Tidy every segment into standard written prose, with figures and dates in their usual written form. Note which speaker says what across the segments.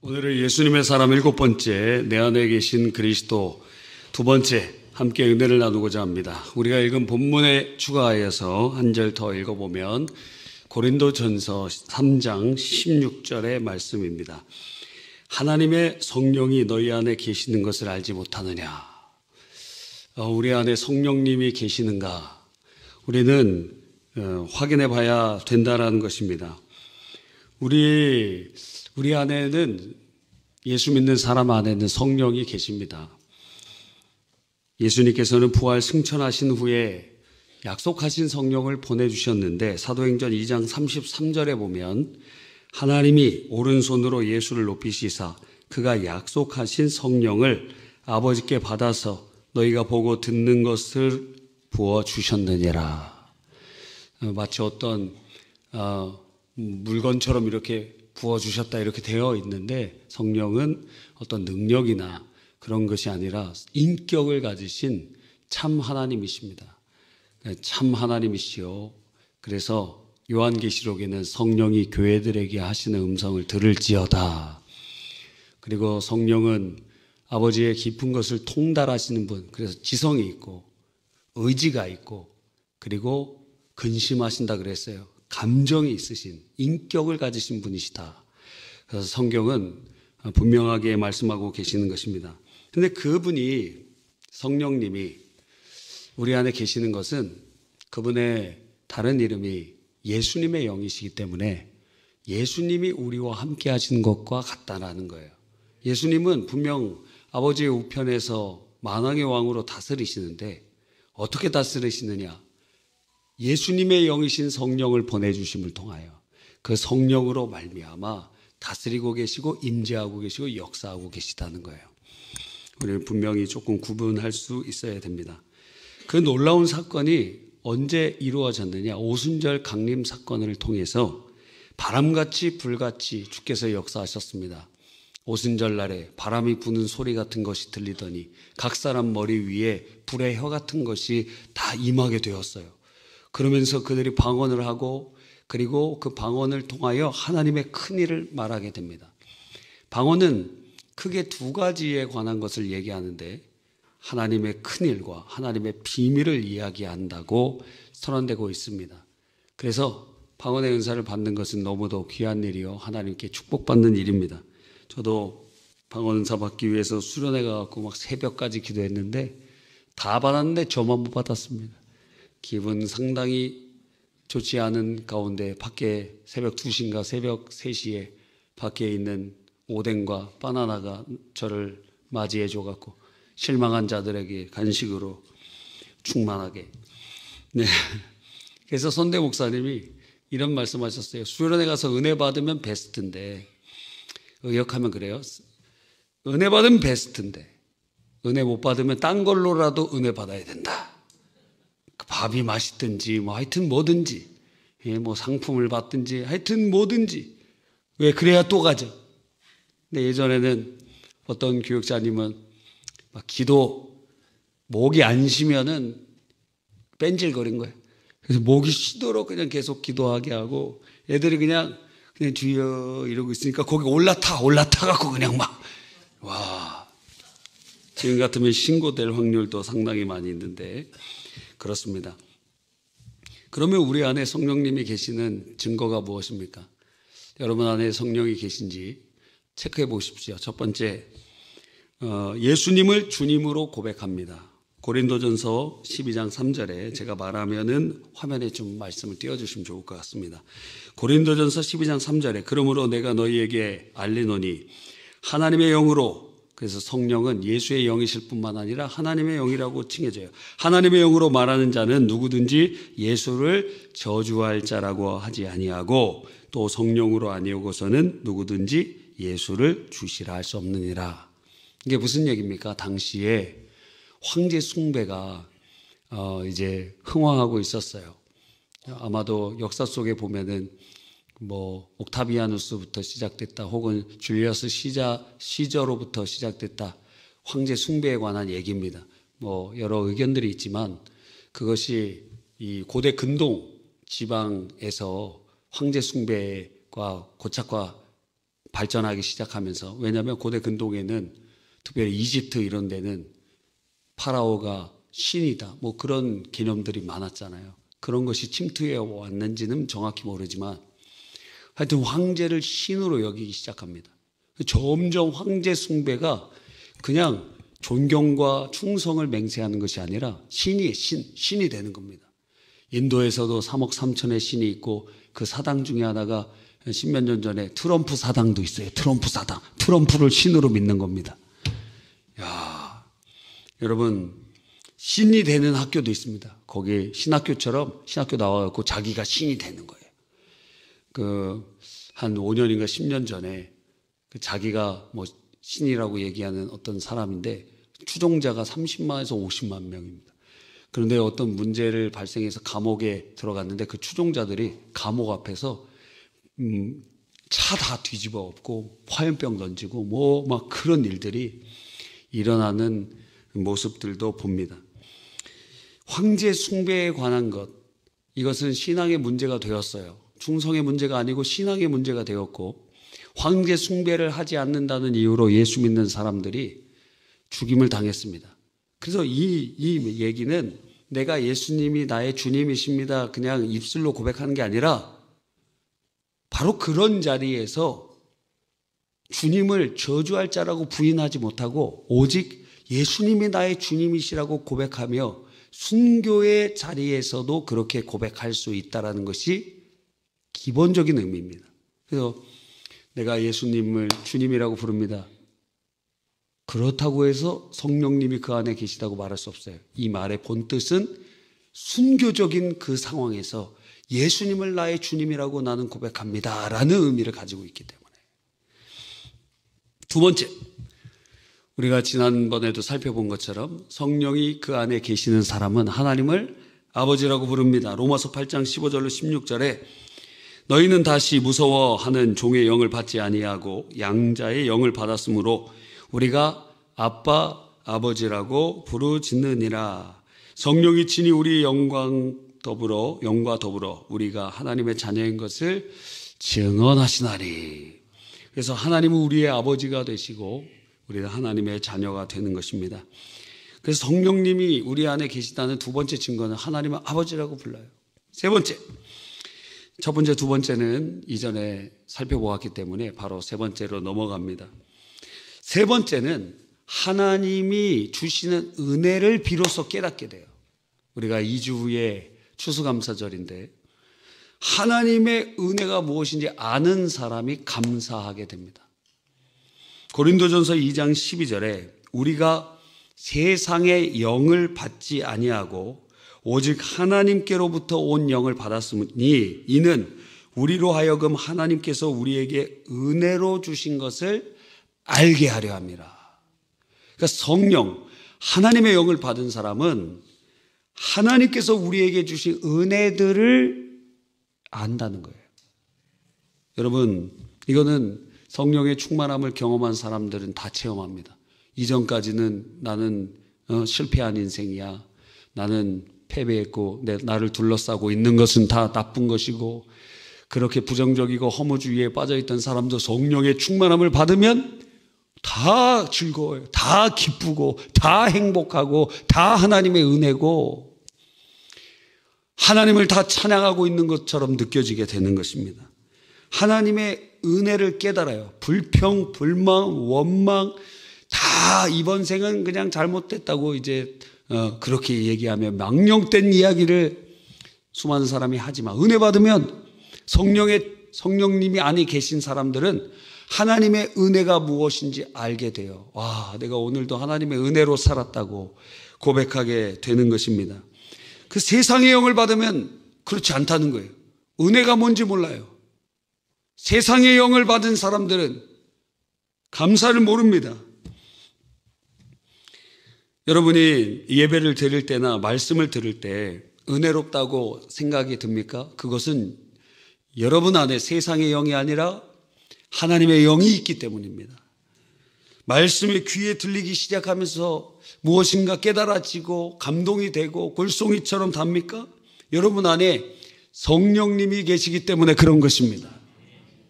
Speaker 1: 오늘은 예수님의 사람 7번째, 내 안에 계신 그리스도 2번째 함께 은혜를 나누고자 합니다. 우리가 읽은 본문에 추가하여서 한 절 더 읽어보면 고린도전서 3장 16절의 말씀입니다. 하나님의 성령이 너희 안에 계시는 것을 알지 못하느냐? 우리 안에 성령님이 계시는가? 우리는 확인해 봐야 된다는 것입니다. 우리 안에는, 예수 믿는 사람 안에는 성령이 계십니다. 예수님께서는 부활 승천하신 후에 약속하신 성령을 보내주셨는데 사도행전 2장 33절에 보면 하나님이 오른손으로 예수를 높이시사 그가 약속하신 성령을 아버지께 받아서 너희가 보고 듣는 것을 부어주셨느니라. 마치 어떤 물건처럼 이렇게 부어주셨다 이렇게 되어 있는데, 성령은 어떤 능력이나 그런 것이 아니라 인격을 가지신 참 하나님이십니다. 참 하나님이시요. 그래서 요한계시록에는 성령이 교회들에게 하시는 음성을 들을지어다. 그리고 성령은 아버지의 깊은 것을 통달하시는 분, 그래서 지성이 있고 의지가 있고 그리고 근심하신다 그랬어요. 감정이 있으신, 인격을 가지신 분이시다. 그래서 성경은 분명하게 말씀하고 계시는 것입니다. 그런데 그분이, 성령님이 우리 안에 계시는 것은 그분의 다른 이름이 예수님의 영이시기 때문에 예수님이 우리와 함께 하시는 것과 같다라는 거예요. 예수님은 분명 아버지의 우편에서 만왕의 왕으로 다스리시는데 어떻게 다스리시느냐? 예수님의 영이신 성령을 보내주심을 통하여 그 성령으로 말미암아 다스리고 계시고 임재하고 계시고 역사하고 계시다는 거예요. 우리는 분명히 조금 구분할 수 있어야 됩니다. 그 놀라운 사건이 언제 이루어졌느냐? 오순절 강림 사건을 통해서 바람같이 불같이 주께서 역사하셨습니다. 오순절 날에 바람이 부는 소리 같은 것이 들리더니 각 사람 머리 위에 불의 혀 같은 것이 다 임하게 되었어요. 그러면서 그들이 방언을 하고 그리고 그 방언을 통하여 하나님의 큰 일을 말하게 됩니다. 방언은 크게 2가지에 관한 것을 얘기하는데 하나님의 큰 일과 하나님의 비밀을 이야기한다고 선언되고 있습니다. 그래서 방언의 은사를 받는 것은 너무도 귀한 일이요, 하나님께 축복받는 일입니다. 저도 방언 은사 받기 위해서 수련회 가서 막 새벽까지 기도했는데 다 받았는데 저만 못 받았습니다. 기분 상당히 좋지 않은 가운데 밖에 새벽 2시인가 새벽 3시에 밖에 있는 오뎅과 바나나가 저를 맞이해 줘갖고 실망한 자들에게 간식으로 충만하게. 네. 그래서 선대 목사님이 이런 말씀하셨어요. 수련회 가서 은혜 받으면 베스트인데, 의역하면 그래요. 은혜 받으면 베스트인데 은혜 못 받으면 딴 걸로라도 은혜 받아야 된다. 밥이 맛있든지 뭐 하여튼 뭐든지, 뭐 상품을 받든지 하여튼 뭐든지, 왜 그래야 또 가죠. 근데 예전에는 어떤 교육자님은 막 기도 목이 안 쉬면은 뺀질거린 거예요. 그래서 목이 쉬도록 그냥 계속 기도하게 하고 애들이 그냥 주여 이러고 있으니까 거기 올라타갖고 그냥 막, 와, 지금 같으면 신고될 확률도 상당히 많이 있는데 그렇습니다. 그러면 우리 안에 성령님이 계시는 증거가 무엇입니까? 여러분 안에 성령이 계신지 체크해 보십시오. 첫 번째, 예수님을 주님으로 고백합니다. 고린도전서 12장 3절에 제가 말하면은 화면에 좀 말씀을 띄워주시면 좋을 것 같습니다. 고린도전서 12장 3절에 그러므로 내가 너희에게 알리노니 하나님의 영으로, 그래서 성령은 예수의 영이실 뿐만 아니라 하나님의 영이라고 칭해져요. 하나님의 영으로 말하는 자는 누구든지 예수를 저주할 자라고 하지 아니하고 또 성령으로 아니오고서는 누구든지 예수를 주시라 할 수 없느니라. 이게 무슨 얘기입니까? 당시에 황제 숭배가 이제 흥황하고 있었어요. 아마도 역사 속에 보면은 뭐 옥타비아누스부터 시작됐다, 혹은 줄리어스 시저로부터 시작됐다, 황제 숭배에 관한 얘기입니다. 뭐 여러 의견들이 있지만 그것이 이 고대 근동 지방에서 황제 숭배가 고착화 발전하기 시작하면서, 왜냐하면 고대 근동에는 특별히 이집트 이런 데는 파라오가 신이다 뭐 그런 개념들이 많았잖아요. 그런 것이 침투해 왔는지는 정확히 모르지만 하여튼 황제를 신으로 여기기 시작합니다. 점점 황제 숭배가 그냥 존경과 충성을 맹세하는 것이 아니라 신이 되는 겁니다. 인도에서도 3억 3천의 신이 있고 그 사당 중에 하나가 십몇 년 전에 트럼프 사당도 있어요. 트럼프 사당. 트럼프를 신으로 믿는 겁니다. 야, 여러분, 신이 되는 학교도 있습니다. 거기 신학교처럼 신학교 나와갖고 자기가 신이 되는 거예요. 한 5년인가 10년 전에 자기가 뭐 신이라고 얘기하는 어떤 사람인데 추종자가 30만에서 50만 명입니다. 그런데 어떤 문제를 발생해서 감옥에 들어갔는데 그 추종자들이 감옥 앞에서 차 다 뒤집어 엎고 화염병 던지고 뭐 막 그런 일들이 일어나는 모습들도 봅니다. 황제 숭배에 관한 것, 이것은 신앙의 문제가 되었어요. 충성의 문제가 아니고 신앙의 문제가 되었고, 황제 숭배를 하지 않는다는 이유로 예수 믿는 사람들이 죽임을 당했습니다. 그래서 이 얘기는 내가 예수님이 나의 주님이십니다 그냥 입술로 고백하는 게 아니라 바로 그런 자리에서 주님을 저주할 자라고 부인하지 못하고 오직 예수님이 나의 주님이시라고 고백하며 순교의 자리에서도 그렇게 고백할 수 있다는 것이 기본적인 의미입니다. 그래서 내가 예수님을 주님이라고 부릅니다. 그렇다고 해서 성령님이 그 안에 계시다고 말할 수 없어요. 이 말의 본뜻은 순교적인 그 상황에서 예수님을 나의 주님이라고 나는 고백합니다 라는 의미를 가지고 있기 때문에. 두 번째, 우리가 지난번에도 살펴본 것처럼 성령이 그 안에 계시는 사람은 하나님을 아버지라고 부릅니다. 로마서 8장 15절로 16절에 너희는 다시 무서워하는 종의 영을 받지 아니하고 양자의 영을 받았으므로 우리가 아빠 아버지라고 부르짖느니라. 성령이 친히 우리의 영과 더불어 우리가 하나님의 자녀인 것을 증언하시나니. 그래서 하나님은 우리의 아버지가 되시고 우리는 하나님의 자녀가 되는 것입니다. 그래서 성령님이 우리 안에 계시다는 두 번째 증거는 하나님은 아버지라고 불러요. 세 번째, 첫 번째, 두 번째는 이전에 살펴보았기 때문에 바로 세 번째로 넘어갑니다. 세 번째는 하나님이 주시는 은혜를 비로소 깨닫게 돼요. 우리가 2주 후에 추수감사절인데 하나님의 은혜가 무엇인지 아는 사람이 감사하게 됩니다. 고린도전서 2장 12절에 우리가 세상의 영을 받지 아니하고 오직 하나님께로부터 온 영을 받았으니 이는 우리로 하여금 하나님께서 우리에게 은혜로 주신 것을 알게 하려 함이라. 그러니까 성령, 하나님의 영을 받은 사람은 하나님께서 우리에게 주신 은혜들을 안다는 거예요. 여러분, 이거는 성령의 충만함을 경험한 사람들은 다 체험합니다. 이전까지는 나는 실패한 인생이야. 나는 패배했고 나를 둘러싸고 있는 것은 다 나쁜 것이고 그렇게 부정적이고 허무주의에 빠져있던 사람도 성령의 충만함을 받으면 다 즐거워요. 다 기쁘고 다 행복하고 다 하나님의 은혜고 하나님을 다 찬양하고 있는 것처럼 느껴지게 되는 것입니다. 하나님의 은혜를 깨달아요. 불평, 불만, 원망 다 이번 생은 그냥 잘못됐다고 이제 그렇게 얘기하며 망령된 이야기를 수많은 사람이 하지만 은혜 받으면 성령님이 안에 계신 사람들은 하나님의 은혜가 무엇인지 알게 돼요. 와, 내가 오늘도 하나님의 은혜로 살았다고 고백하게 되는 것입니다. 그 세상의 영을 받으면 그렇지 않다는 거예요. 은혜가 뭔지 몰라요. 세상의 영을 받은 사람들은 감사를 모릅니다. 여러분이 예배를 드릴 때나 말씀을 들을 때 은혜롭다고 생각이 듭니까? 그것은 여러분 안에 세상의 영이 아니라 하나님의 영이 있기 때문입니다. 말씀이 귀에 들리기 시작하면서 무엇인가 깨달아지고 감동이 되고 골송이처럼 답니까? 여러분 안에 성령님이 계시기 때문에 그런 것입니다.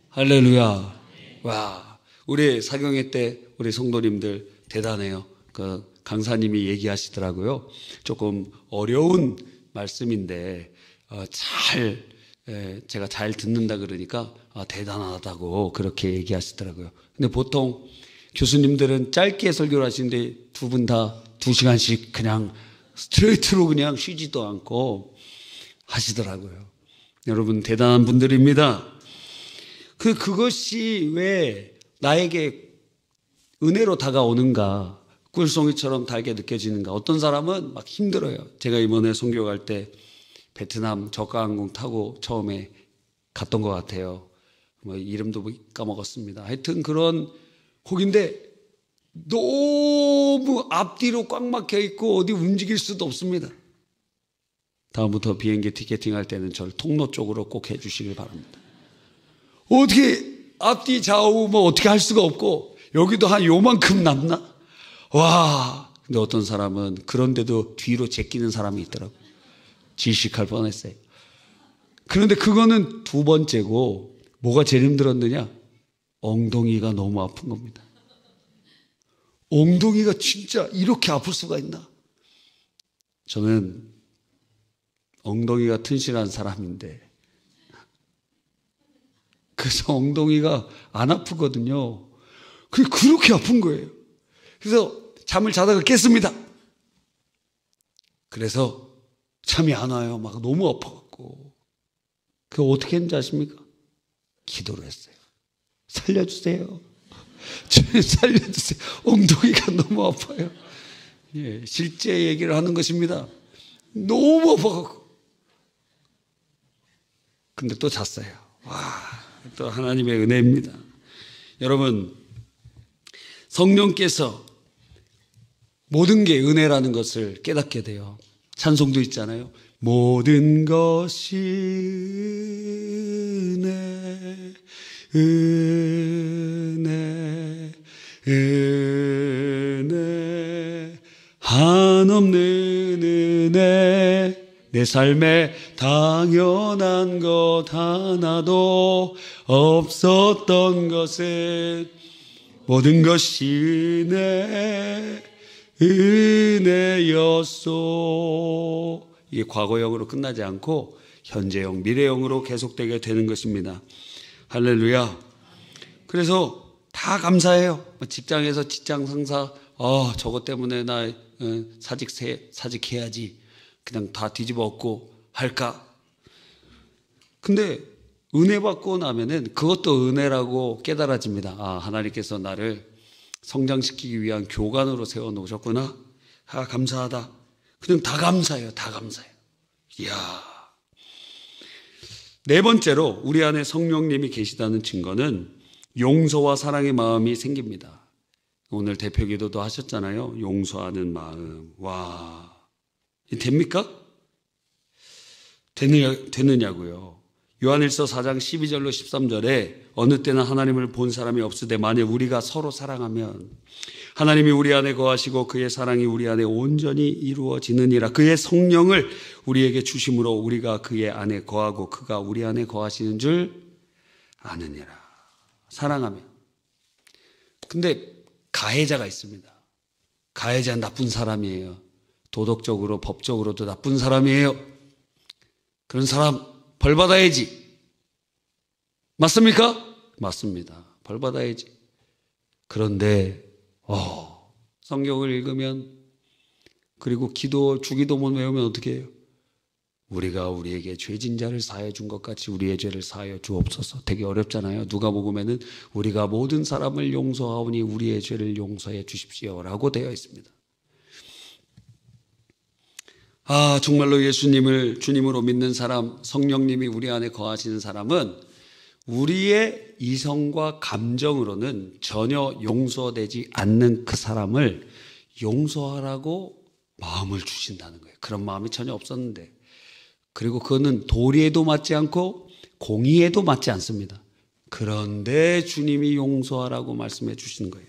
Speaker 1: 할렐루야. 와, 우리 사경회 때 우리 성도님들 대단해요. 그 강사님이 얘기하시더라고요. 조금 어려운 말씀인데 제가 잘 듣는다 그러니까 대단하다고 그렇게 얘기하시더라고요. 근데 보통 교수님들은 짧게 설교를 하시는데 두 분 다 2시간씩 그냥 스트레이트로 그냥 쉬지도 않고 하시더라고요. 여러분 대단한 분들입니다. 그것이 왜 나에게 은혜로 다가오는가, 꿀송이처럼 달게 느껴지는가. 어떤 사람은 막 힘들어요. 제가 이번에 선교 갈 때 베트남 저가항공 타고 처음에 갔던 것 같아요. 뭐 이름도 까먹었습니다. 하여튼 그런 곡인데 너무 앞뒤로 꽉 막혀 있고 어디 움직일 수도 없습니다. 다음부터 비행기 티켓팅 할 때는 저를 통로 쪽으로 꼭 해주시길 바랍니다. 어떻게 앞뒤 좌우 뭐 어떻게 할 수가 없고 여기도 한 요만큼 남나? 와, 근데 어떤 사람은 그런데도 뒤로 제끼는 사람이 있더라고요. 질식할 뻔했어요. 그런데 그거는 두 번째고 뭐가 제일 힘들었느냐? 엉덩이가 너무 아픈 겁니다. 엉덩이가 진짜 이렇게 아플 수가 있나? 저는 엉덩이가 튼실한 사람인데 그래서 엉덩이가 안 아프거든요. 그렇게 아픈 거예요. 그래서 잠을 자다가 깼습니다. 그래서 잠이 안 와요. 막 너무 아파갖고. 그거 어떻게 했는지 아십니까? 기도를 했어요. 살려주세요. 주님 살려주세요. 엉덩이가 너무 아파요. 예, 실제 얘기를 하는 것입니다. 너무 아파갖고. 근데 또 잤어요. 와, 또 하나님의 은혜입니다. 여러분, 성령께서 모든 게 은혜라는 것을 깨닫게 돼요. 찬송도 있잖아요. 모든 것이 은혜, 은혜, 은혜, 한없는 은혜. 내 삶에 당연한 것 하나도 없었던 것은 모든 것이 은혜, 은혜였소. 이게 과거형으로 끝나지 않고 현재형, 미래형으로 계속되게 되는 것입니다. 할렐루야. 그래서 다 감사해요. 직장에서 직장 상사, 저것 때문에 나 사직해야지. 그냥 다 뒤집어 엎고 할까? 근데 은혜 받고 나면은 그것도 은혜라고 깨달아집니다. 하나님께서 나를 성장시키기 위한 교관으로 세워놓으셨구나. 감사하다. 그냥 다 감사해요. 다 감사해요. 이야. 네 번째로 우리 안에 성령님이 계시다는 증거는 용서와 사랑의 마음이 생깁니다. 오늘 대표 기도도 하셨잖아요. 용서하는 마음. 와, 됩니까? 되느냐고요. 요한일서 4장 12절로 13절에 어느 때나 하나님을 본 사람이 없으되 만일 우리가 서로 사랑하면 하나님이 우리 안에 거하시고 그의 사랑이 우리 안에 온전히 이루어지느니라. 그의 성령을 우리에게 주심으로 우리가 그의 안에 거하고 그가 우리 안에 거하시는 줄 아느니라. 사랑하면. 근데 가해자가 있습니다. 가해자는 나쁜 사람이에요. 도덕적으로 법적으로도 나쁜 사람이에요. 그런 사람 벌 받아야지. 맞습니까? 맞습니다. 벌 받아야지. 그런데 성경을 읽으면 그리고 주기도문 외우면 어떻게 해요? 우리가 우리에게 죄진 자를 사하여 준 것 같이 우리의 죄를 사하여 주옵소서. 되게 어렵잖아요. 누가복음에는 우리가 모든 사람을 용서하오니 우리의 죄를 용서해 주십시오라고 되어 있습니다. 정말로 예수님을 주님으로 믿는 사람, 성령님이 우리 안에 거하시는 사람은 우리의 이성과 감정으로는 전혀 용서되지 않는 그 사람을 용서하라고 마음을 주신다는 거예요. 그런 마음이 전혀 없었는데, 그리고 그거는 도리에도 맞지 않고 공의에도 맞지 않습니다. 그런데 주님이 용서하라고 말씀해 주시는 거예요.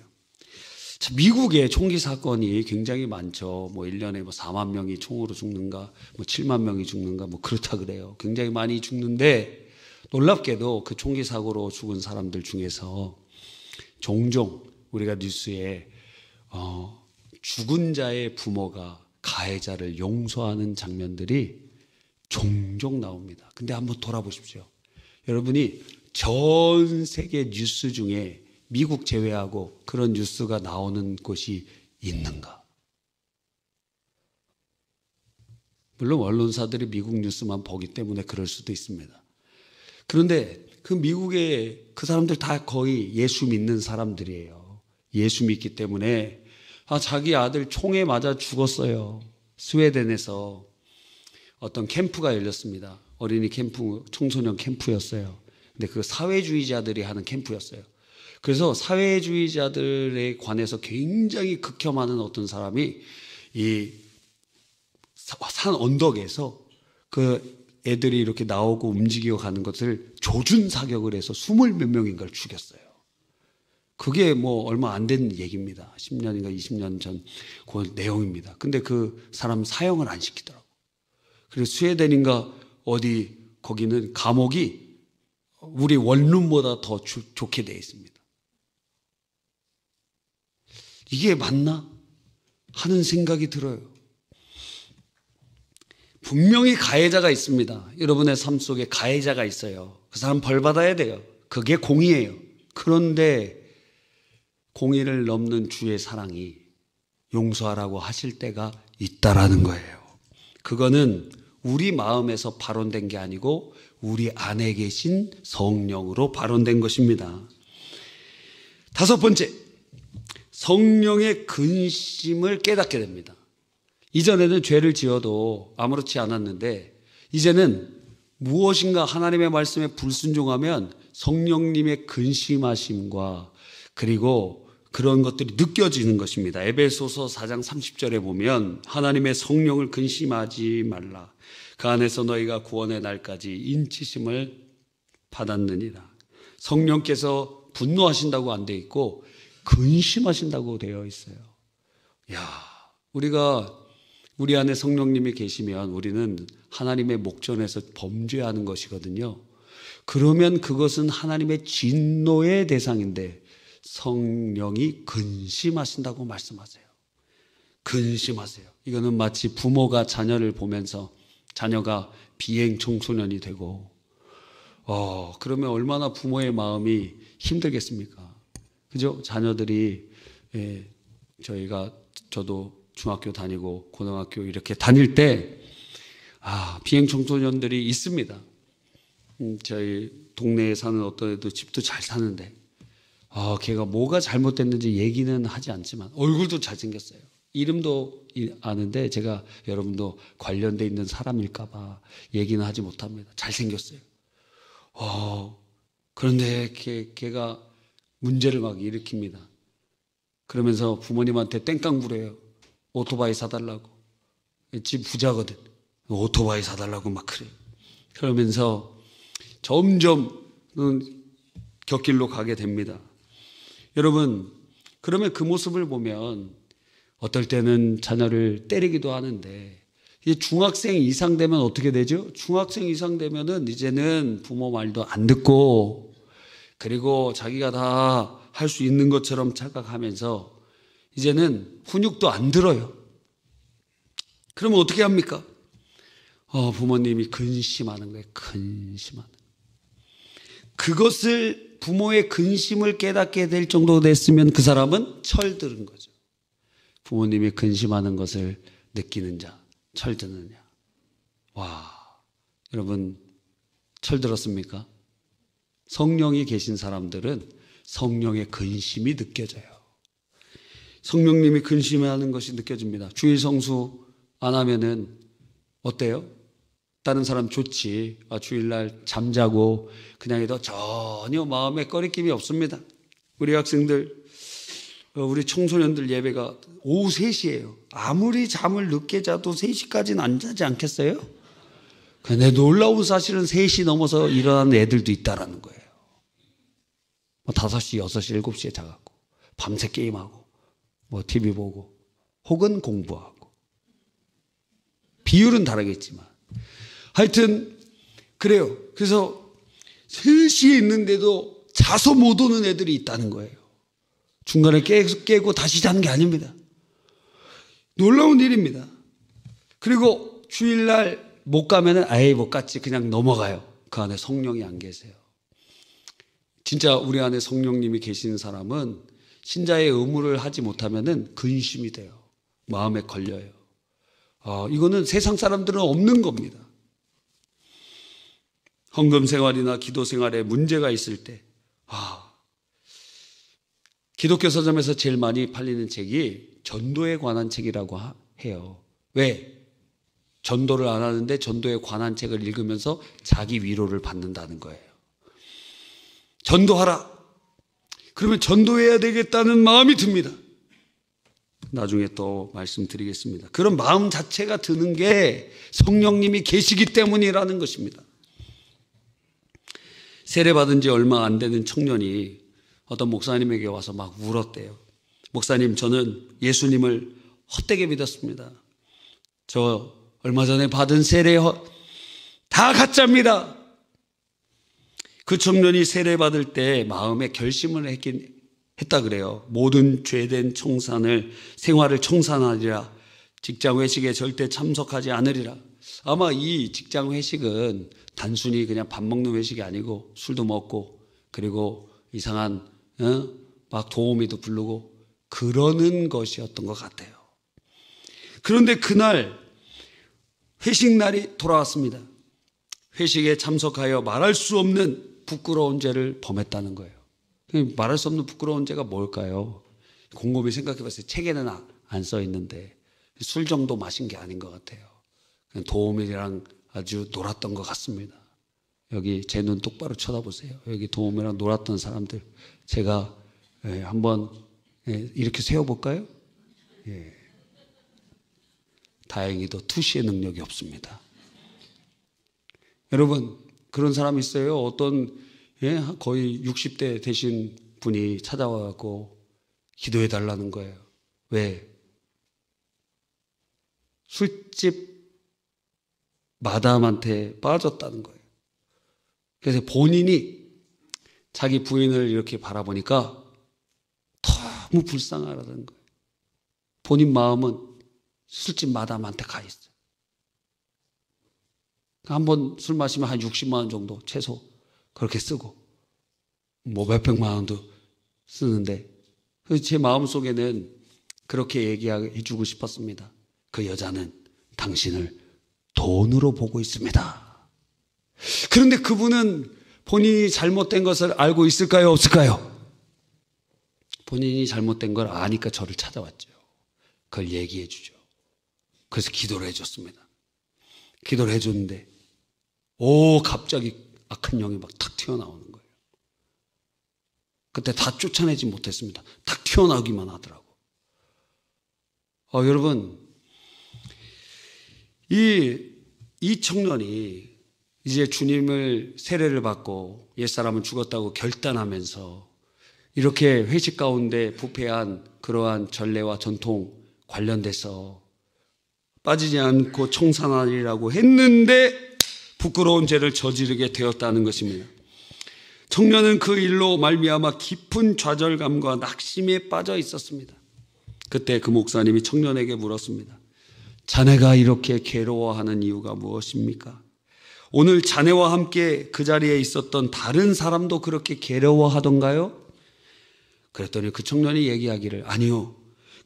Speaker 1: 자, 미국의 총기 사건이 굉장히 많죠. 1년에 4만 명이 총으로 죽는가, 7만 명이 죽는가, 그렇다 그래요. 굉장히 많이 죽는데, 놀랍게도 그 총기 사고로 죽은 사람들 중에서 종종 우리가 뉴스에 죽은 자의 부모가 가해자를 용서하는 장면들이 종종 나옵니다. 근데 한번 돌아보십시오. 여러분이 전 세계 뉴스 중에 미국 제외하고 그런 뉴스가 나오는 곳이 있는가? 물론 언론사들이 미국 뉴스만 보기 때문에 그럴 수도 있습니다. 그런데 그 미국의 그 사람들 다 거의 예수 믿는 사람들이에요. 예수 믿기 때문에 자기 아들 총에 맞아 죽었어요. 스웨덴에서 어떤 캠프가 열렸습니다. 어린이 캠프, 청소년 캠프였어요. 근데 그 사회주의자들이 하는 캠프였어요. 그래서 사회주의자들에 관해서 굉장히 극혐하는 어떤 사람이 이 산 언덕에서 그 애들이 이렇게 나오고 움직이고 가는 것을 조준 사격을 해서 20몇 명인가를 죽였어요. 그게 뭐 얼마 안 된 얘기입니다. 10년인가 20년 전 그 내용입니다. 근데 그 사람 사형을 안 시키더라고. 그리고 스웨덴인가 어디 거기는 감옥이 우리 원룸보다 더 좋게 되어 있습니다. 이게 맞나 하는 생각이 들어요. 분명히 가해자가 있습니다. 여러분의 삶 속에 가해자가 있어요. 그 사람 벌 받아야 돼요. 그게 공의예요. 그런데 공의를 넘는 주의 사랑이 용서하라고 하실 때가 있다라는 거예요. 그거는 우리 마음에서 발원된 게 아니고 우리 안에 계신 성령으로 발원된 것입니다. 다섯 번째, 성령의 근심을 깨닫게 됩니다. 이전에는 죄를 지어도 아무렇지 않았는데 이제는 무엇인가 하나님의 말씀에 불순종하면 성령님의 근심하심과 그리고 그런 것들이 느껴지는 것입니다. 에베소서 4장 30절에 보면 하나님의 성령을 근심하지 말라. 그 안에서 너희가 구원의 날까지 인치심을 받았느니라. 성령께서 분노하신다고 안 돼 있고 근심하신다고 되어 있어요. 우리가 우리 안에 성령님이 계시면 우리는 하나님의 목전에서 범죄하는 것이거든요. 그러면 그것은 하나님의 진노의 대상인데 성령이 근심하신다고 말씀하세요. 근심하세요. 이거는 마치 부모가 자녀를 보면서 자녀가 비행 청소년이 되고 그러면 얼마나 부모의 마음이 힘들겠습니까? 그죠? 자녀들이 저도 중학교 다니고 고등학교 이렇게 다닐 때 비행 청소년들이 있습니다. 저희 동네에 사는 어떤 애도 집도 잘 사는데 걔가 뭐가 잘못됐는지 얘기는 하지 않지만 얼굴도 잘생겼어요. 이름도 아는데 제가 여러분도 관련돼 있는 사람일까 봐 얘기는 하지 못합니다. 잘생겼어요. 그런데 걔가 문제를 막 일으킵니다. 그러면서 부모님한테 땡깡 부려요. 오토바이 사달라고. 집 부자거든. 오토바이 사달라고 막 그래요. 그러면서 점점 곁길로 가게 됩니다. 여러분, 그러면 그 모습을 보면 어떨 때는 자녀를 때리기도 하는데 이제 중학생 이상 되면 어떻게 되죠? 중학생 이상 되면은 이제는 부모 말도 안 듣고 그리고 자기가 다 할 수 있는 것처럼 착각하면서 이제는 훈육도 안 들어요. 그러면 어떻게 합니까? 부모님이 근심하는 거예요. 근심하는 거예요. 그것을 부모의 근심을 깨닫게 될 정도 됐으면 그 사람은 철들은 거죠. 부모님이 근심하는 것을 느끼는 자, 철드느냐. 여러분 철들었습니까? 성령이 계신 사람들은 성령의 근심이 느껴져요. 성령님이 근심하는 것이 느껴집니다. 주일 성수 안 하면은 어때요? 다른 사람 좋지. 주일날 잠자고 그냥 해도 전혀 마음에 꺼리낌이 없습니다. 우리 학생들, 우리 청소년들 예배가 오후 3시예요. 아무리 잠을 늦게 자도 3시까지는 안 자지 않겠어요? 근데 놀라운 사실은 3시 넘어서 일어나는 애들도 있다라는 거예요. 5시, 6시, 7시에 자갖고 밤새 게임하고 TV 보고 혹은 공부하고 비율은 다르겠지만 하여튼 그래요. 그래서 3시에 있는데도 자서 못 오는 애들이 있다는 거예요. 중간에 깨고 다시 자는 게 아닙니다. 놀라운 일입니다. 그리고 주일날 못 가면은 아예 못 갔지 그냥 넘어가요. 그 안에 성령이 안 계세요. 진짜 우리 안에 성령님이 계시는 사람은 신자의 의무를 하지 못하면은 근심이 돼요. 마음에 걸려요. 이거는 세상 사람들은 없는 겁니다. 헌금 생활이나 기도 생활에 문제가 있을 때, 기독교 서점에서 제일 많이 팔리는 책이 전도에 관한 책이라고 해요. 왜? 전도를 안 하는데 전도에 관한 책을 읽으면서 자기 위로를 받는다는 거예요. 전도하라. 그러면 전도해야 되겠다는 마음이 듭니다. 나중에 또 말씀드리겠습니다. 그런 마음 자체가 드는 게 성령님이 계시기 때문이라는 것입니다. 세례받은 지 얼마 안 되는 청년이 어떤 목사님에게 와서 막 울었대요. 목사님, 저는 예수님을 헛되게 믿었습니다. 저 얼마 전에 받은 세례 다 가짜입니다. 그 청년이 세례받을 때 마음에 결심을 했다 그래요. 모든 죄된 청산을 생활을 청산하리라. 직장 회식에 절대 참석하지 않으리라. 아마 이 직장 회식은 단순히 그냥 밥 먹는 회식이 아니고 술도 먹고 그리고 이상한 막 도우미도 부르고 그러는 것이었던 것 같아요. 그런데 그날 회식 날이 돌아왔습니다. 회식에 참석하여 말할 수 없는 부끄러운 죄를 범했다는 거예요. 말할 수 없는 부끄러운 죄가 뭘까요? 곰곰이 생각해 봤어요. 책에는 안 써 있는데 술 정도 마신 게 아닌 것 같아요. 그냥 도우미랑 아주 놀았던 것 같습니다. 여기 제 눈 똑바로 쳐다보세요. 여기 도우미랑 놀았던 사람들 제가 한번 이렇게 세워볼까요? 예. 다행히도 투시의 능력이 없습니다. 여러분, 그런 사람 있어요. 어떤 거의 60대 되신 분이 찾아와갖고 기도해 달라는 거예요. 왜? 술집 마담한테 빠졌다는 거예요. 그래서 본인이 자기 부인을 이렇게 바라보니까 너무 불쌍하다는 거예요. 본인 마음은 술집 마담한테 가 있어요. 한 번 술 마시면 한 60만 원 정도 최소 그렇게 쓰고 뭐 몇백만 원도 쓰는데 그래서 제 마음속에는 그렇게 얘기해 주고 싶었습니다. 그 여자는 당신을 돈으로 보고 있습니다. 그런데 그분은 본인이 잘못된 것을 알고 있을까요? 없을까요? 본인이 잘못된 걸 아니까 저를 찾아왔죠. 그걸 얘기해 주죠. 그래서 기도를 해줬습니다. 기도를 해줬는데 갑자기 악한 영이 막 탁 튀어나오는 거예요. 그때 다 쫓아내지 못했습니다. 탁 튀어나오기만 하더라고. 여러분, 이 청년이 이제 주님을 세례를 받고 옛사람은 죽었다고 결단하면서 이렇게 회식 가운데 부패한 그러한 전례와 전통 관련돼서 빠지지 않고 청산하리라고 했는데 부끄러운 죄를 저지르게 되었다는 것입니다. 청년은 그 일로 말미암아 깊은 좌절감과 낙심에 빠져 있었습니다. 그때 그 목사님이 청년에게 물었습니다. 자네가 이렇게 괴로워하는 이유가 무엇입니까? 오늘 자네와 함께 그 자리에 있었던 다른 사람도 그렇게 괴로워하던가요? 그랬더니 그 청년이 얘기하기를 아니요.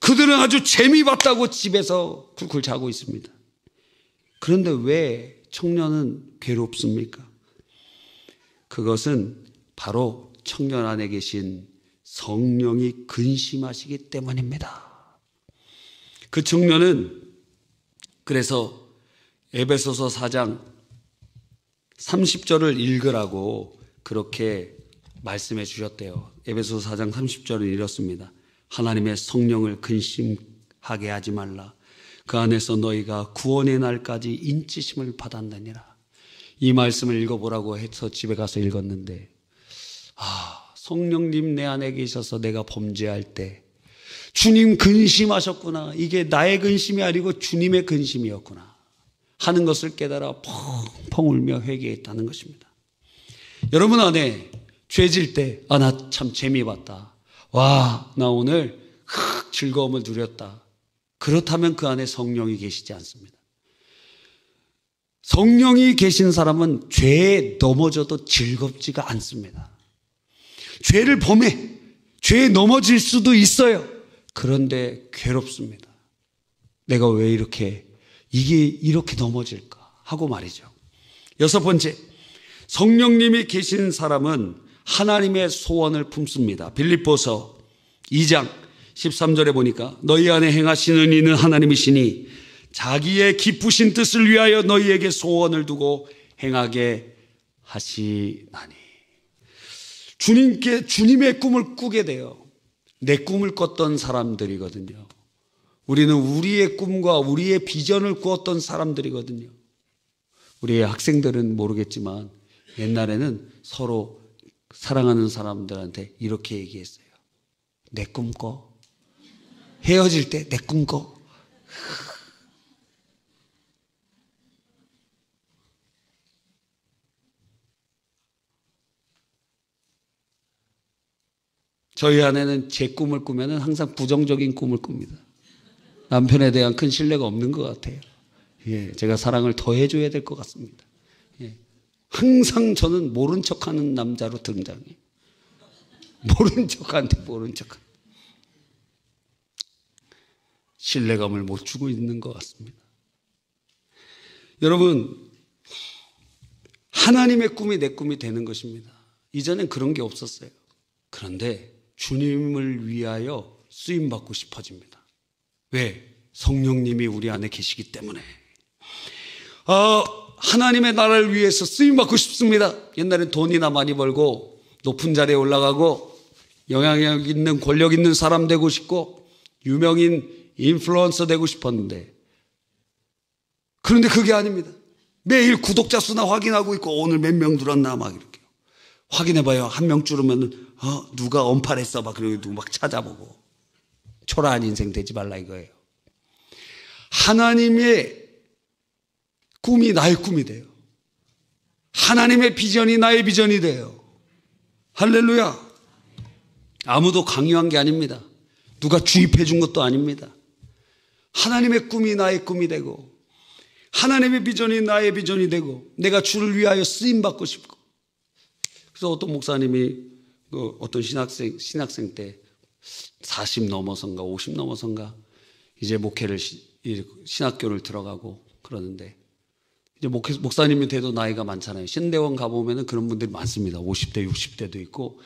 Speaker 1: 그들은 아주 재미봤다고 집에서 쿨쿨 자고 있습니다. 그런데 왜 청년은 괴롭습니까? 그것은 바로 청년 안에 계신 성령이 근심하시기 때문입니다. 그 청년은 그래서 에베소서 4장 30절을 읽으라고 그렇게 말씀해 주셨대요. 에베소서 4장 30절은 이렇습니다. 하나님의 성령을 근심하게 하지 말라. 그 안에서 너희가 구원의 날까지 인치심을 받았느니라. 이 말씀을 읽어보라고 해서 집에 가서 읽었는데 성령님 내 안에 계셔서 내가 범죄할 때 주님 근심하셨구나. 이게 나의 근심이 아니고 주님의 근심이었구나 하는 것을 깨달아 펑펑 울며 회개했다는 것입니다. 여러분 안에 죄질 때 나 참 재미봤다. 와, 나 오늘 즐거움을 누렸다. 그렇다면 그 안에 성령이 계시지 않습니다. 성령이 계신 사람은 죄에 넘어져도 즐겁지가 않습니다. 죄를 범해 죄에 넘어질 수도 있어요. 그런데 괴롭습니다. 내가 왜 이게 이렇게 넘어질까 하고 말이죠. 여섯 번째, 성령님이 계신 사람은 하나님의 소원을 품습니다. 빌립보서 2장 13절에 보니까 너희 안에 행하시는 이는 하나님이시니 자기의 기쁘신 뜻을 위하여 너희에게 소원을 두고 행하게 하시나니. 주님의 꿈을 꾸게 돼요. 내 꿈을 꿨던 사람들이거든요. 우리는 우리의 꿈과 우리의 비전을 꾸었던 사람들이거든요. 우리의 학생들은 모르겠지만 옛날에는 서로 사랑하는 사람들한테 이렇게 얘기했어요. 내 꿈 꿔. 헤어질 때 내 꿈 꿔. 저희 아내는 제 꿈을 꾸면 항상 부정적인 꿈을 꿉니다. 남편에 대한 큰 신뢰가 없는 것 같아요. 예, 제가 사랑을 더 해줘야 될 것 같습니다. 예, 항상 저는 모른 척하는 남자로 등장해요. 모른 척한테 모른 척. 신뢰감을 못 주고 있는 것 같습니다. 여러분, 하나님의 꿈이 내 꿈이 되는 것입니다. 이전엔 그런 게 없었어요. 그런데 주님을 위하여 쓰임받고 싶어집니다. 왜? 성령님이 우리 안에 계시기 때문에. 하나님의 나라를 위해서 쓰임받고 싶습니다. 옛날엔 돈이나 많이 벌고 높은 자리에 올라가고 영향력 있는 권력 있는 사람 되고 싶고 유명인 인플루언서 되고 싶었는데, 그런데 그게 아닙니다. 매일 구독자 수나 확인하고 있고 오늘 몇 명 들었나 막 이렇게 확인해봐요. 한 명 줄으면 누가 언팔했어 막 그러고 막 찾아보고. 초라한 인생 되지 말라 이거예요. 하나님의 꿈이 나의 꿈이 돼요. 하나님의 비전이 나의 비전이 돼요. 할렐루야. 아무도 강요한 게 아닙니다. 누가 주입해 준 것도 아닙니다. 하나님의 꿈이 나의 꿈이 되고 하나님의 비전이 나의 비전이 되고 내가 주를 위하여 쓰임받고 싶고. 그래서 어떤 목사님이 어떤 신학생 때 40 넘어선가 50 넘어선가 이제 목회를 신학교를 들어가고 그러는데, 이제 목사님이 돼도 나이가 많잖아요. 신대원 가보면 그런 분들이 많습니다. 50대 60대도 있고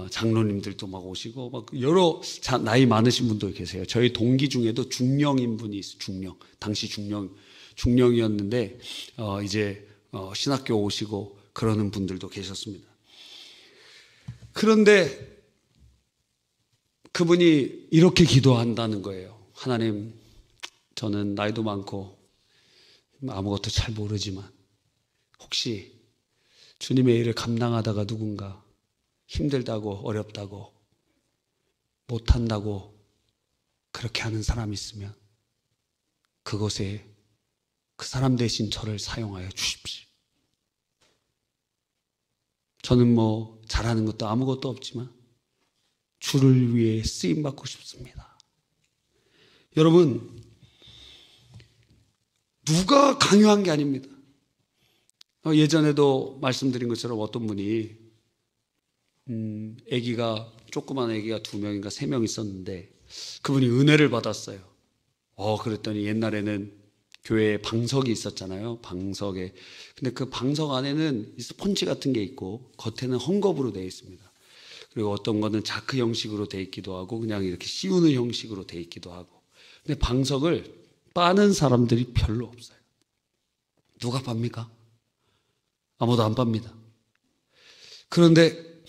Speaker 1: 장로님들도 막 오시고 막 여러 나이 많으신 분도 계세요. 저희 동기 중에도 중령인 분이 있어요. 중령. 당시 중령이었는데 이제 신학교 오시고 그러는 분들도 계셨습니다. 그런데 그분이 이렇게 기도한다는 거예요. 하나님, 저는 나이도 많고 아무것도 잘 모르지만 혹시 주님의 일을 감당하다가 누군가 힘들다고 어렵다고 못한다고 그렇게 하는 사람이 있으면 그곳에 그 사람 대신 저를 사용하여 주십시오. 저는 잘하는 것도 아무것도 없지만 주를 위해 쓰임받고 싶습니다. 여러분, 누가 강요한 게 아닙니다. 예전에도 말씀드린 것처럼 어떤 분이 조그만 아기가 2명인가 3명 있었는데 그분이 은혜를 받았어요. 그랬더니 옛날에는 교회에 방석이 있었잖아요. 방석에. 근데 그 방석 안에는 스펀지 같은 게 있고 겉에는 헝겊으로 되어 있습니다. 그리고 어떤 거는 자크 형식으로 되어 있기도 하고 그냥 이렇게 씌우는 형식으로 되어 있기도 하고. 근데 방석을 빠는 사람들이 별로 없어요. 누가 빱니까? 아무도 안 빱니다. 그런데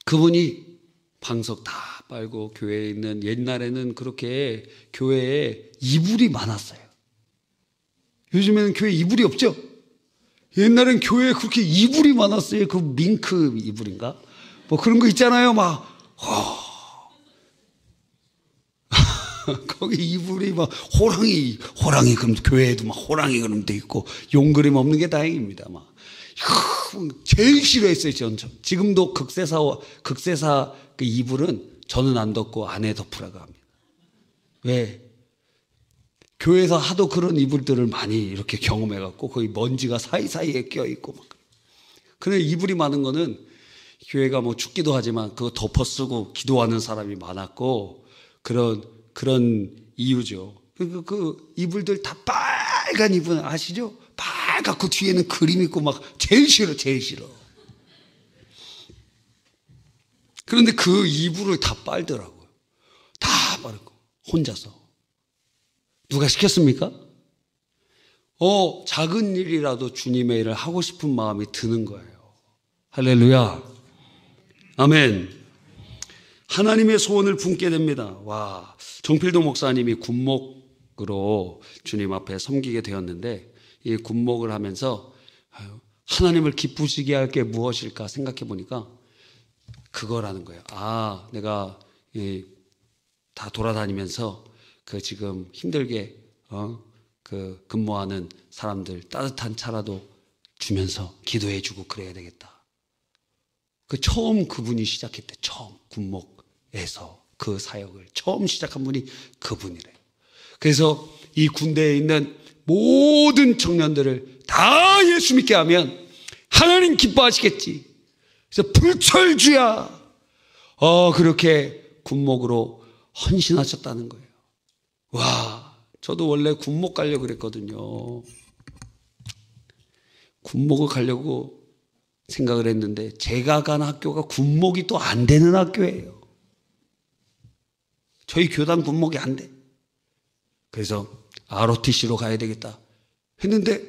Speaker 1: 그분이 방석 다 빨고 교회에 있는, 옛날에는 그렇게 교회에 이불이 많았어요. 요즘에는 교회에 이불이 없죠? 옛날엔 교회에 그렇게 이불이 많았어요. 그 밍크 이불인가? 그런 거 있잖아요. 거기 이불이 호랑이 그럼 교회에도 호랑이 그럼 돼 있고 용 그림 없는 게 다행입니다. 제일 싫어했어요. 저는. 지금도 극세사 그 이불은 저는 안 덮고 아내 덮으라고 합니다. 왜? 교회에서 하도 그런 이불들을 많이 이렇게 경험해갖고 거기 먼지가 사이사이에 껴있고 막. 그래 이불이 많은 거는 교회가 뭐 춥기도 하지만 그거 덮어 쓰고 기도하는 사람이 많았고 그런 이유죠. 그 이불들 다 빨간 이불 아시죠? 빨갛고 뒤에는 그림 있고 막 제일 싫어. 그런데 그 이불을 다 빨더라고요. 다 빨고 혼자서. 누가 시켰습니까? 작은 일이라도 주님의 일을 하고 싶은 마음이 드는 거예요. 할렐루야. 아멘. 하나님의 소원을 품게 됩니다. 와, 정필도 목사님이 군목으로 주님 앞에 섬기게 되었는데 이 군목을 하면서 하나님을 기쁘시게 할 게 무엇일까 생각해 보니까 그거라는 거예요. 내가 다 돌아다니면서 그 지금 힘들게 그 근무하는 사람들 따뜻한 차라도 주면서 기도해주고 그래야 되겠다. 처음 그분이 시작했대. 처음 군목에서 그 사역을 처음 시작한 분이 그분이래요. 그래서 이 군대에 있는 모든 청년들을 다 예수 믿게 하면 하나님 기뻐하시겠지. 그래서 불철주야. 그렇게 군목으로 헌신하셨다는 거예요. 와, 저도 원래 군목 가려고 그랬거든요. 군목을 가려고 생각을 했는데 제가 간 학교가 군목이 또 안 되는 학교예요. 저희 교단 군목이 안 돼. 그래서 ROTC로 가야 되겠다 했는데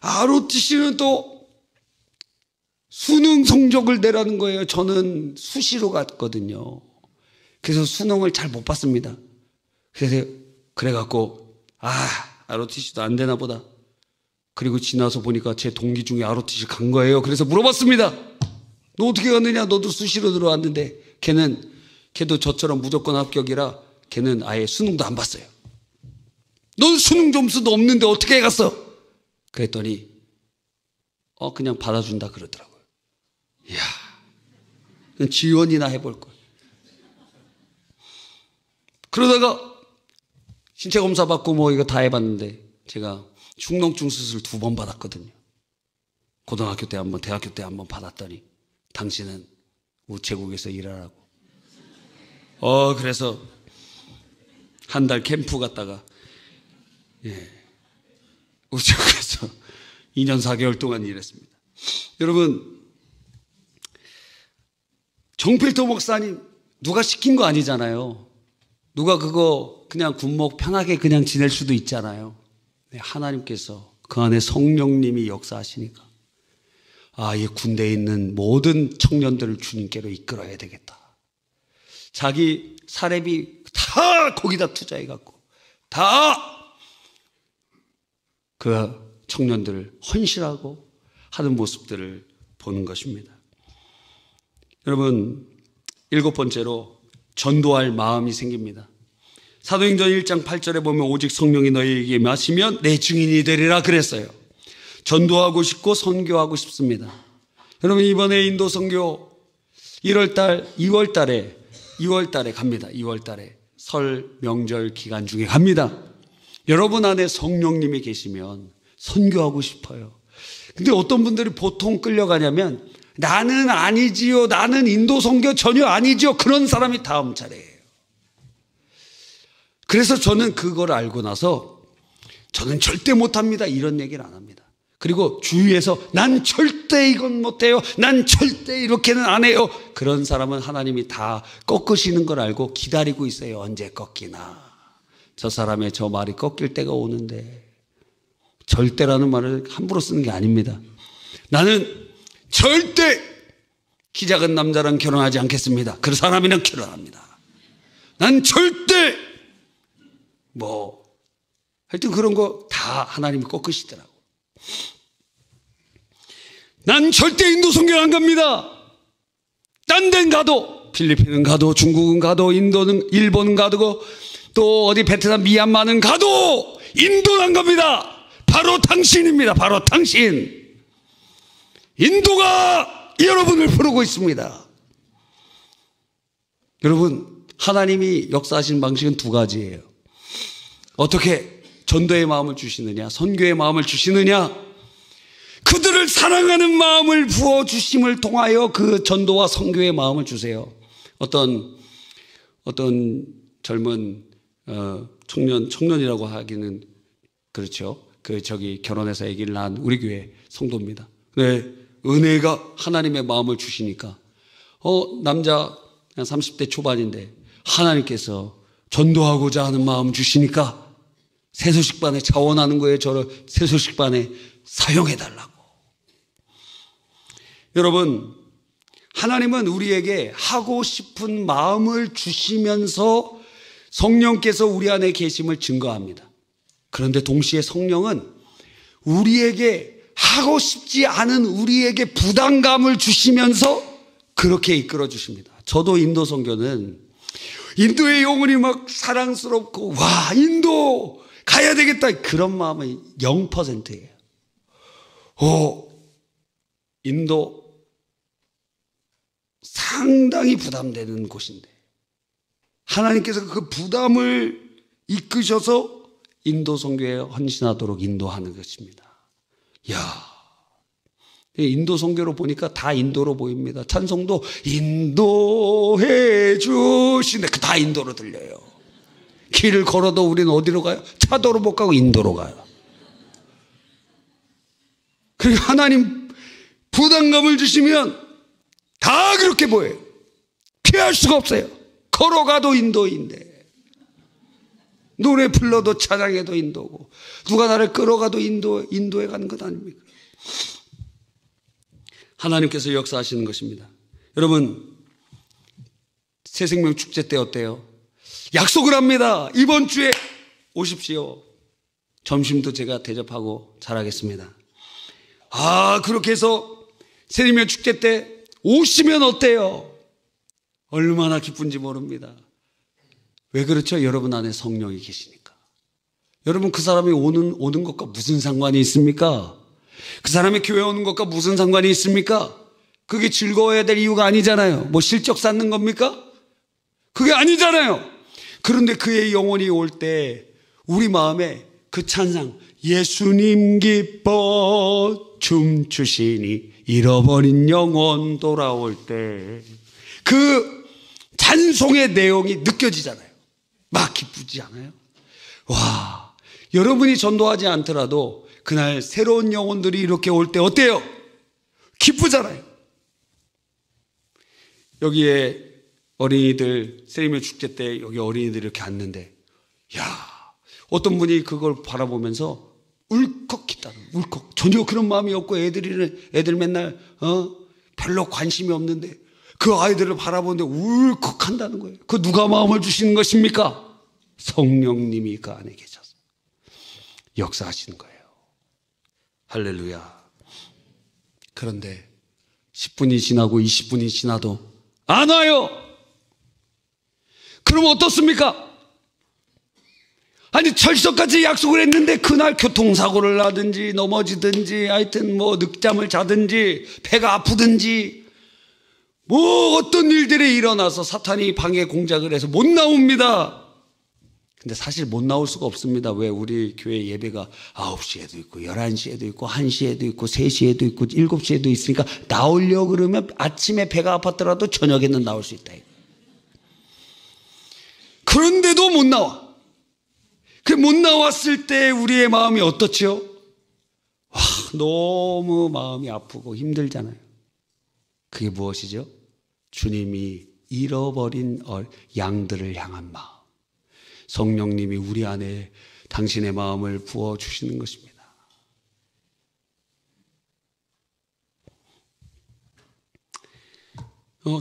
Speaker 1: ROTC는 또 수능 성적을 내라는 거예요. 저는 수시로 갔거든요. 그래서 수능을 잘 못 봤습니다. 그래갖고 ROTC도 안 되나 보다. 그리고 지나서 보니까 제 동기 중에 ROTC 간 거예요. 그래서 물어봤습니다. 너 어떻게 갔느냐? 너도 수시로 들어왔는데 걔도 저처럼 무조건 합격이라 걔는 아예 수능도 안 봤어요. 넌 수능 점수도 없는데 어떻게 갔어? 그랬더니 그냥 받아준다 그러더라고요. 이야, 그냥 지원이나 해볼 걸. 그러다가 신체 검사 받고 뭐 이거 다 해봤는데 제가 축농증 수술 2번 받았거든요. 고등학교 때 1번, 대학교 때 1번 받았더니 당신은 우체국에서 일하라고. 그래서 한 달 캠프 갔다가 우체국에서 2년 4개월 동안 일했습니다. 여러분, 정필도 목사님 누가 시킨 거 아니잖아요. 누가 그거 그냥 군목 편하게 그냥 지낼 수도 있잖아요. 하나님께서 그 안에 성령님이 역사하시니까 이 군대에 있는 모든 청년들을 주님께로 이끌어야 되겠다. 자기 사례비 다 거기다 투자해갖고 다 그 청년들을 헌신하고 하는 모습들을 보는 것입니다. 여러분, 7번째로 전도할 마음이 생깁니다. 사도행전 1장 8절에 보면 오직 성령이 너희에게 마시면 내 증인이 되리라 그랬어요. 전도하고 싶고 선교하고 싶습니다. 여러분, 이번에 인도 선교 2월달에 갑니다. 2월달에 설 명절 기간 중에 갑니다. 여러분 안에 성령님이 계시면 선교하고 싶어요. 근데 어떤 분들이 보통 끌려가냐면 나는 아니지요. 나는 인도 선교 전혀 아니지요. 그런 사람이 다음 차례예요. 그래서 저는 그걸 알고 나서 저는 절대 못합니다. 이런 얘기를 안 합니다. 그리고 주위에서 난 절대 이건 못해요. 난 절대 이렇게는 안 해요. 그런 사람은 하나님이 다 꺾으시는 걸 알고 기다리고 있어요. 언제 꺾이나. 저 사람의 저 말이 꺾일 때가 오는데. 절대라는 말을 함부로 쓰는 게 아닙니다. 나는 절대 키 작은 남자랑 결혼하지 않겠습니다. 그 사람이랑 결혼합니다. 난 절대 하여튼 그런 거 다 하나님이 꺾으시더라고. 난 절대 인도 선교 안 갑니다. 딴 데는 가도, 필리핀은 가도, 중국은 가도, 인도는, 일본은 가도, 또 어디 베트남, 미얀마는 가도 인도는 안 갑니다. 바로 당신입니다. 바로 당신. 인도가 여러분을 부르고 있습니다. 여러분, 하나님이 역사하시는 방식은 두 가지예요. 어떻게 전도의 마음을 주시느냐, 선교의 마음을 주시느냐, 그들을 사랑하는 마음을 부어주심을 통하여 그 전도와 선교의 마음을 주세요. 어떤 젊은 청년이라고 하기는 그렇죠. 결혼해서 아기를 낳은 우리 교회 성도입니다. 네, 은혜가 하나님의 마음을 주시니까 남자 한 30대 초반인데 하나님께서 전도하고자 하는 마음 주시니까 새소식반에 자원하는 거예요. 저를 새소식반에 사용해달라고. 여러분, 하나님은 우리에게 하고 싶은 마음을 주시면서 성령께서 우리 안에 계심을 증거합니다. 그런데 동시에 성령은 우리에게 하고 싶지 않은 우리에게 부담감을 주시면서 그렇게 이끌어 주십니다. 저도 인도 선교는 인도의 영혼이 막 사랑스럽고 와, 인도 가야 되겠다, 그런 마음은 0%예요. 인도 상당히 부담되는 곳인데 하나님께서 그 부담을 이끄셔서 인도 선교에 헌신하도록 인도하는 것입니다. 인도 선교로 보니까 다 인도로 보입니다. 찬송도 인도해 주시네, 다 인도로 들려요. 길을 걸어도 우리는 어디로 가요? 차도로 못 가고 인도로 가요. 그리고 하나님 부담감을 주시면 다 그렇게 보여요. 피할 수가 없어요. 걸어가도 인도인데, 노래 불러도 찬양해도 인도고, 누가 나를 끌어가도 인도에 가는 것 아닙니까? 하나님께서 역사하시는 것입니다. 여러분, 새생명 축제 때 어때요? 약속을 합니다. 이번 주에 오십시오. 점심도 제가 대접하고 잘하겠습니다. 그렇게 해서 새생명 축제 때 오시면 어때요? 얼마나 기쁜지 모릅니다. 왜 그렇죠? 여러분 안에 성령이 계시니까. 여러분, 그 사람이 오는 것과 무슨 상관이 있습니까? 그 사람이 교회 오는 것과 무슨 상관이 있습니까? 그게 즐거워야 될 이유가 아니잖아요. 뭐 실적 쌓는 겁니까? 그게 아니잖아요. 그런데 그의 영혼이 올 때 우리 마음에 그 찬양, 예수님 기뻐 춤추시니 잃어버린 영혼 돌아올 때, 그 찬송의 내용이 느껴지잖아요. 막 기쁘지 않아요? 와, 여러분이 전도하지 않더라도 그날 새로운 영혼들이 이렇게 올 때 어때요? 기쁘잖아요. 여기에 어린이들, 새생명 축제 때 여기 어린이들이 이렇게 앉는데, 어떤 분이 그걸 바라보면서 울컥했다는, 울컥. 전혀 그런 마음이 없고 애들 맨날 별로 관심이 없는데 그 아이들을 바라보는데 울컥한다는 거예요. 그 누가 마음을 주시는 것입니까? 성령님이 그 안에 계셔서 역사하시는 거예요. 할렐루야. 그런데 10분이 지나고 20분이 지나도 안 와요. 그럼 어떻습니까? 아니, 철석같이 약속을 했는데 그날 교통사고를 하든지 넘어지든지 하여튼 뭐 늦잠을 자든지 배가 아프든지 뭐 어떤 일들이 일어나서 사탄이 방해 공작을 해서 못 나옵니다. 근데 사실 못 나올 수가 없습니다. 왜? 우리 교회 예배가 9시에도 있고 11시에도 있고 1시에도 있고 3시에도 있고 7시에도 있으니까 나오려고 그러면 아침에 배가 아팠더라도 저녁에는 나올 수 있다. 그런데도 못 나와. 못 나왔을 때 우리의 마음이 어떻죠? 너무 마음이 아프고 힘들잖아요. 그게 무엇이죠? 주님이 잃어버린 양들을 향한 마음. 성령님이 우리 안에 당신의 마음을 부어주시는 것입니다.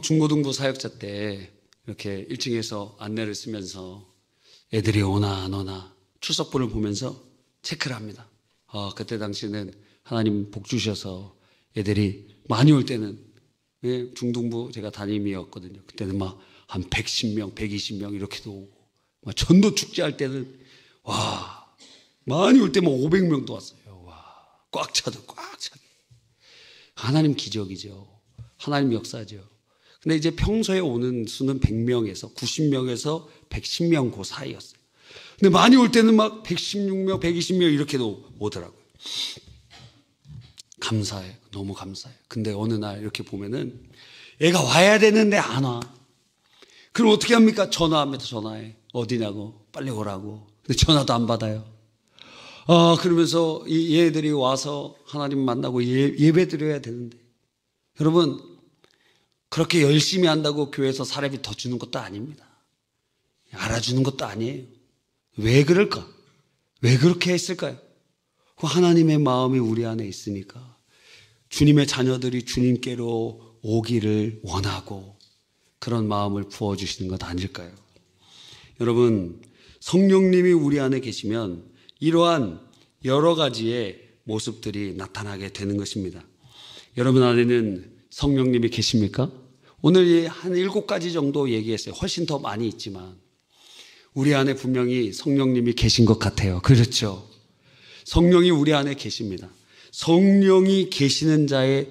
Speaker 1: 중고등부 사역자 때 이렇게 1층에서 안내를 쓰면서 애들이 오나 안 오나 출석부를 보면서 체크를 합니다. 그때 당시에는 하나님 복 주셔서 애들이 많이 올 때는, 중등부 제가 담임이었거든요. 그때는 막 한 110명, 120명 이렇게도 오고, 막 전도 축제할 때는 많이 올 때 뭐 500명도 왔어요. 꽉 차도 꽉 차게. 하나님 기적이죠. 하나님 역사죠. 근데 이제 평소에 오는 수는 100명에서 90명에서 110명 그 사이였어요. 근데 많이 올 때는 막 116명, 120명 이렇게도 오더라고요. 감사해요. 너무 감사해요. 근데 어느 날 이렇게 보면은 애가 와야 되는데 안 와. 그럼 어떻게 합니까? 전화합니다. 전화해. 어디냐고. 빨리 오라고. 근데 전화도 안 받아요. 그러면서 얘들이 와서 하나님 만나고 예배 드려야 되는데. 여러분, 그렇게 열심히 한다고 교회에서 사례비 더 주는 것도 아닙니다. 알아주는 것도 아니에요. 왜 그럴까? 왜 그렇게 했을까요? 그 하나님의 마음이 우리 안에 있으니까 주님의 자녀들이 주님께로 오기를 원하고 그런 마음을 부어주시는 것 아닐까요? 여러분, 성령님이 우리 안에 계시면 이러한 여러 가지의 모습들이 나타나게 되는 것입니다. 여러분 안에는 성령님이 계십니까? 오늘 한 7가지 정도 얘기했어요. 훨씬 더 많이 있지만 우리 안에 분명히 성령님이 계신 것 같아요. 그렇죠? 성령이 우리 안에 계십니다. 성령이 계시는 자의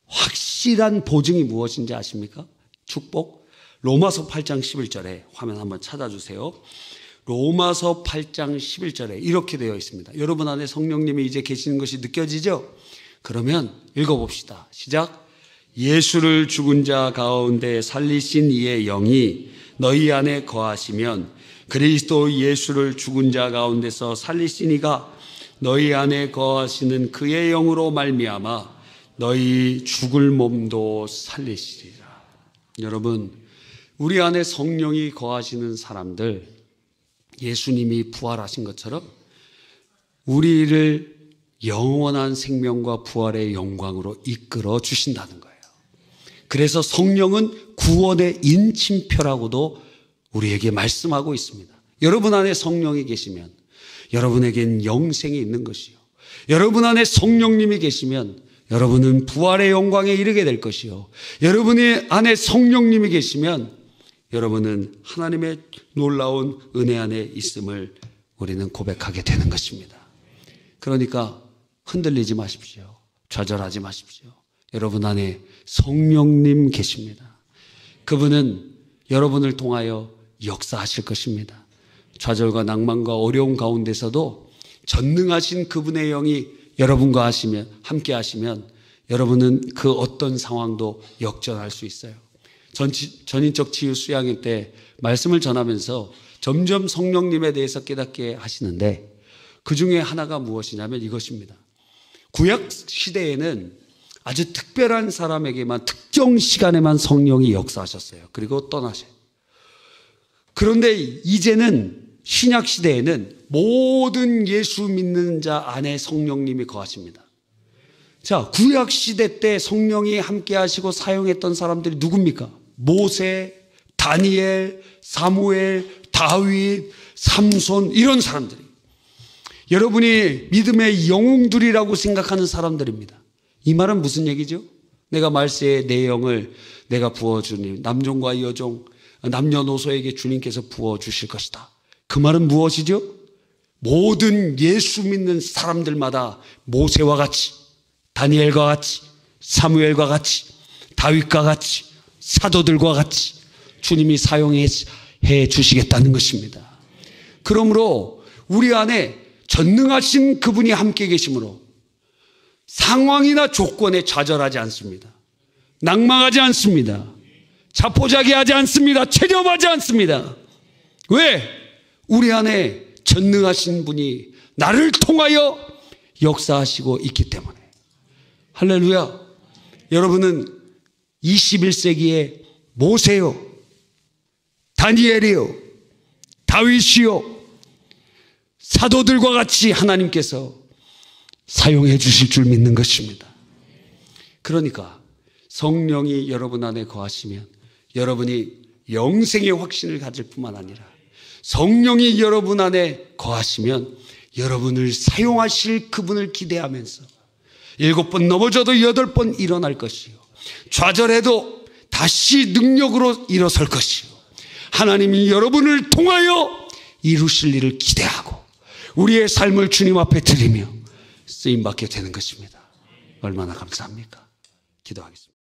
Speaker 1: 확실한 보증이 무엇인지 아십니까? 축복. 로마서 8장 11절에 화면 한번 찾아주세요. 로마서 8장 11절에 이렇게 되어 있습니다. 여러분 안에 성령님이 이제 계시는 것이 느껴지죠? 그러면 읽어봅시다. 시작. 예수를 죽은 자 가운데 살리신 이의 영이 너희 안에 거하시면 그리스도 예수를 죽은 자 가운데서 살리신 이가 너희 안에 거하시는 그의 영으로 말미암아 너희 죽을 몸도 살리시리라. 여러분, 우리 안에 성령이 거하시는 사람들, 예수님이 부활하신 것처럼 우리를 영원한 생명과 부활의 영광으로 이끌어 주신다는 거예요. 그래서 성령은 구원의 인침표라고도 우리에게 말씀하고 있습니다. 여러분 안에 성령이 계시면 여러분에겐 영생이 있는 것이요. 여러분 안에 성령님이 계시면 여러분은 부활의 영광에 이르게 될 것이요. 여러분의 안에 성령님이 계시면 여러분은 하나님의 놀라운 은혜 안에 있음을 우리는 고백하게 되는 것입니다. 그러니까 흔들리지 마십시오. 좌절하지 마십시오. 여러분 안에 성령님 계십니다. 그분은 여러분을 통하여 역사하실 것입니다. 좌절과 낭만과 어려움 가운데서도 전능하신 그분의 영이 여러분과 함께 하시면 여러분은 그 어떤 상황도 역전할 수 있어요. 전인적 치유 수양회 때 말씀을 전하면서 점점 성령님에 대해서 깨닫게 하시는데 그 중에 하나가 무엇이냐면 이것입니다. 구약 시대에는 아주 특별한 사람에게만 특정 시간에만 성령이 역사하셨어요. 그리고 떠나셔요. 그런데 이제는 신약 시대에는 모든 예수 믿는 자 안에 성령님이 거하십니다. 자, 구약 시대 때 성령이 함께 하시고 사용했던 사람들이 누굽니까? 모세, 다니엘, 사무엘, 다윗, 삼손 이런 사람들이 여러분이 믿음의 영웅들이라고 생각하는 사람들입니다. 이 말은 무슨 얘기죠? 내가 말세의 내 영을 내가 부어주니 남종과 여종 남녀노소에게 주님께서 부어주실 것이다. 그 말은 무엇이죠? 모든 예수 믿는 사람들마다 모세와 같이 다니엘과 같이 사무엘과 같이 다윗과 같이 사도들과 같이 주님이 사용해 주시겠다는 것입니다. 그러므로 우리 안에 전능하신 그분이 함께 계시므로 상황이나 조건에 좌절하지 않습니다. 낭망하지 않습니다. 자포자기하지 않습니다. 체념하지 않습니다. 왜? 우리 안에 전능하신 분이 나를 통하여 역사하시고 있기 때문에. 할렐루야. 여러분은 21세기의 모세요, 다니엘이요, 다윗이요, 사도들과 같이 하나님께서 사용해 주실 줄 믿는 것입니다. 그러니까 성령이 여러분 안에 거하시면 여러분이 영생의 확신을 가질 뿐만 아니라 성령이 여러분 안에 거하시면 여러분을 사용하실 그분을 기대하면서 7번 넘어져도 8번 일어날 것이요, 좌절해도 다시 능력으로 일어설 것이요, 하나님이 여러분을 통하여 이루실 일을 기대하고 우리의 삶을 주님 앞에 드리며 쓰임받게 되는 것입니다. 얼마나 감사합니까? 기도하겠습니다.